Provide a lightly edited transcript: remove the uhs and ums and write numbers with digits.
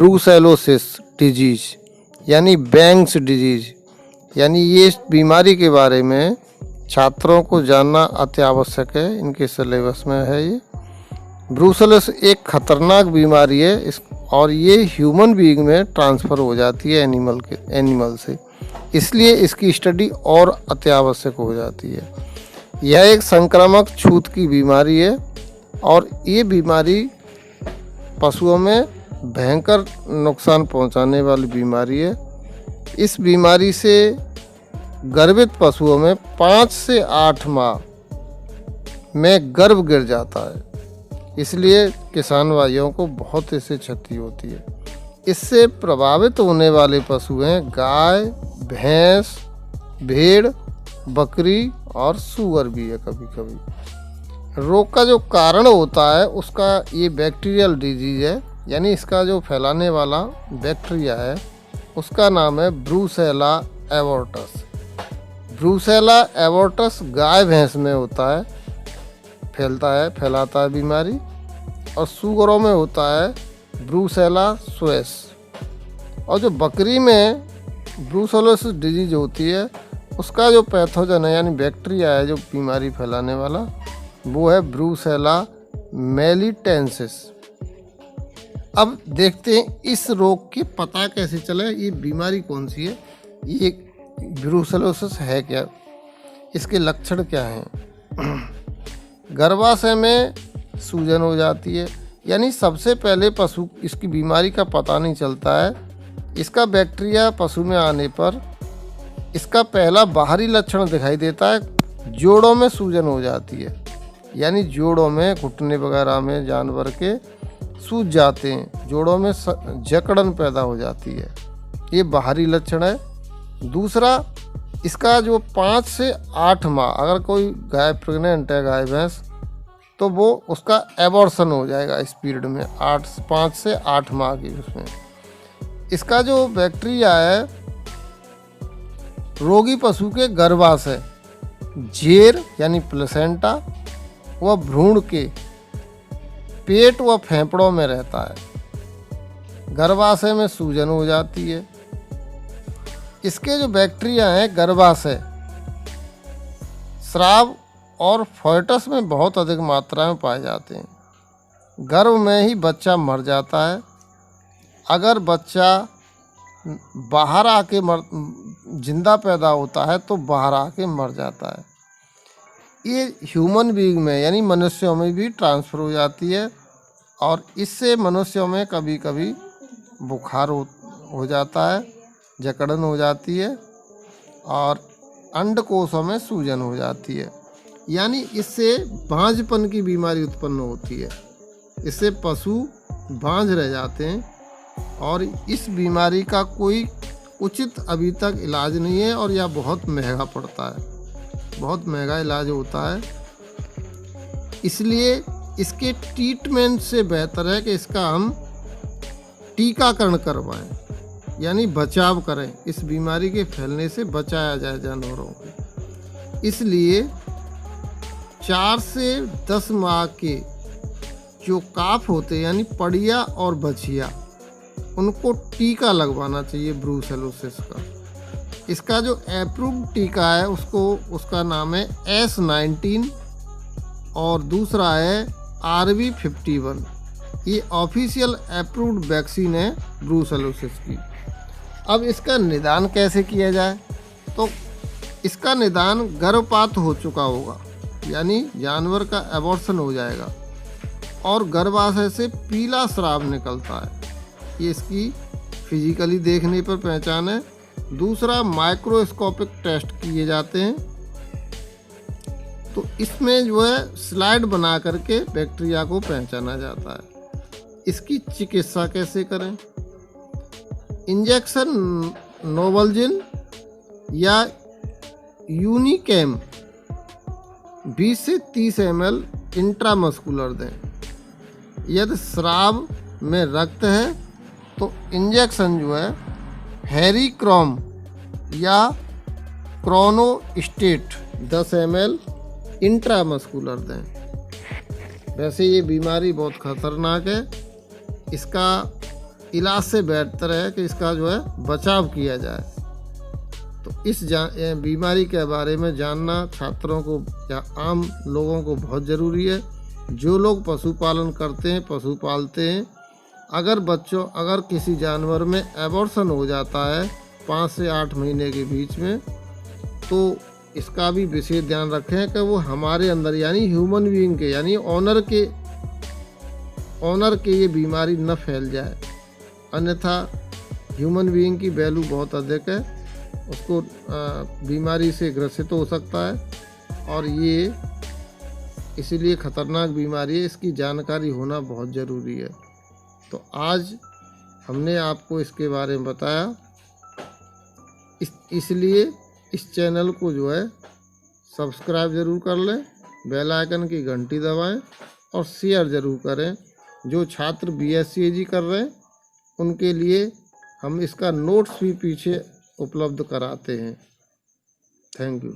Brucellosis disease यानी banks disease, यानी ये बीमारी के बारे में छात्रों को जानना अति आवश्यक है। इनके सिलेबस में है ये। ब्रूसेलोसिस एक खतरनाक बीमारी है और ये ह्यूमन बीइंग में ट्रांसफ़र हो जाती है एनिमल से, इसलिए इसकी स्टडी और अति आवश्यक हो जाती है। यह एक संक्रामक छूत की बीमारी है और ये बीमारी पशुओं में भयंकर नुकसान पहुंचाने वाली बीमारी है। इस बीमारी से गर्भित पशुओं में 5 से 8 माह में गर्भ गिर जाता है, इसलिए किसान भाइयों को बहुत इससे क्षति होती है। इससे प्रभावित होने वाले पशु हैं गाय, भैंस, भेड़, बकरी और सूअर भी है कभी कभी। रोग का जो कारण होता है उसका ये बैक्टीरियल डिजीज है, यानी इसका जो फैलाने वाला बैक्टीरिया है उसका नाम है ब्रूसेला एबोर्टस। ब्रूसेला एबोर्टस गाय भैंस में होता है, फैलाता है बीमारी, और सूअरों में होता है ब्रूसेला सुएस। और जो बकरी में ब्रूसेलोसिस डिजीज होती है उसका जो पैथोजन है यानी बैक्टीरिया है जो बीमारी फैलाने वाला, वो है ब्रूसेला मेलिटेंसिस। अब देखते हैं इस रोग के पता कैसे चले, ये बीमारी कौन सी है, ये ब्रूसेलोसिस है क्या, इसके लक्षण क्या हैं। गर्भाशय में सूजन हो जाती है, यानी सबसे पहले पशु इसकी बीमारी का पता नहीं चलता है। इसका बैक्टीरिया पशु में आने पर इसका पहला बाहरी लक्षण दिखाई देता है, जोड़ों में सूजन हो जाती है, यानी जोड़ों में घुटने वगैरह में जानवर के सूज जाते हैं, जोड़ों में जकड़न पैदा हो जाती है, ये बाहरी लक्षण है। दूसरा, इसका जो 5 से 8 माह अगर कोई गाय प्रेग्नेंट है, गाय भैंस, तो वो उसका एबॉर्शन हो जाएगा इस पीरियड में 5 से 8 माह की उसमें। इसका जो बैक्टीरिया है रोगी पशु के गर्भाशय, जेर यानी प्लेसेंटा व भ्रूण के पेट व फेफड़ों में रहता है। गर्भाशय में सूजन हो जाती है। इसके जो बैक्टीरिया हैं गर्भाशय, स्राव और फोएटस में बहुत अधिक मात्रा में पाए जाते हैं। गर्भ में ही बच्चा मर जाता है। अगर बच्चा बाहर आके जिंदा पैदा होता है तो बाहर आके मर जाता है। ये ह्यूमन बीइंग में यानी मनुष्यों में भी ट्रांसफ़र हो जाती है और इससे मनुष्यों में कभी कभी बुखार हो जाता है, जकड़न हो जाती है और अंडकोशों में सूजन हो जाती है, यानी इससे बांझपन की बीमारी उत्पन्न होती है। इससे पशु बांझ रह जाते हैं और इस बीमारी का कोई उचित अभी तक इलाज नहीं है और यह बहुत महंगा पड़ता है, बहुत महंगा इलाज होता है। इसलिए इसके ट्रीटमेंट से बेहतर है कि इसका हम टीकाकरण करवाएं, यानी बचाव करें, इस बीमारी के फैलने से बचाया जाए जानवरों को। इसलिए 4 से 10 माह के जो काफ होते हैं यानी पड़िया और बछिया, उनको टीका लगवाना चाहिए ब्रूसेलोसिस का। इसका जो अप्रूव्ड टीका है उसका नाम है S19 और दूसरा है RV51। ये ऑफिशियल अप्रूव्ड वैक्सीन है ब्रूसेलोसिस की। अब इसका निदान कैसे किया जाए, तो इसका निदान गर्भपात हो चुका होगा, यानी जानवर का एबॉर्शन हो जाएगा और गर्भाशय से पीला स्राव निकलता है, ये इसकी फिजिकली देखने पर पहचान है। दूसरा, माइक्रोस्कोपिक टेस्ट किए जाते हैं, तो इसमें जो है स्लाइड बना करके बैक्टीरिया को पहचाना जाता है। इसकी चिकित्सा कैसे करें, इंजेक्शन नोवल्जिन या यूनिकेम 20 से 30 ml इंट्रामस्कुलर दें। यदि स्राव में रक्त है तो इंजेक्शन जो है हेरिक्रोम या क्रोनोस्टेट 10 ml इंट्रामस्कुलर दें। वैसे ये बीमारी बहुत खतरनाक है, इसका इलाज से बेहतर है कि इसका जो है बचाव किया जाए। तो इस बीमारी के बारे में जानना छात्रों को या आम लोगों को बहुत ज़रूरी है। जो लोग पशुपालन करते हैं, पशु पालते हैं, अगर किसी जानवर में एबॉर्शन हो जाता है 5 से 8 महीने के बीच में, तो इसका भी विशेष ध्यान रखें कि वो हमारे अंदर यानी ह्यूमन बीइंग के यानी ऑनर के ये बीमारी न फैल जाए, अन्यथा ह्यूमन बीइंग की वैल्यू बहुत अधिक है, उसको बीमारी से ग्रसित हो सकता है और ये इसीलिए ख़तरनाक बीमारी है। इसकी जानकारी होना बहुत ज़रूरी है। तो आज हमने आपको इसके बारे में बताया, इसलिए इस चैनल को जो है सब्सक्राइब ज़रूर कर लें, बेल आइकन की घंटी दबाएं और शेयर ज़रूर करें। जो छात्र BSc कर रहे हैं उनके लिए हम इसका नोट्स भी पीछे उपलब्ध कराते हैं। Thank you.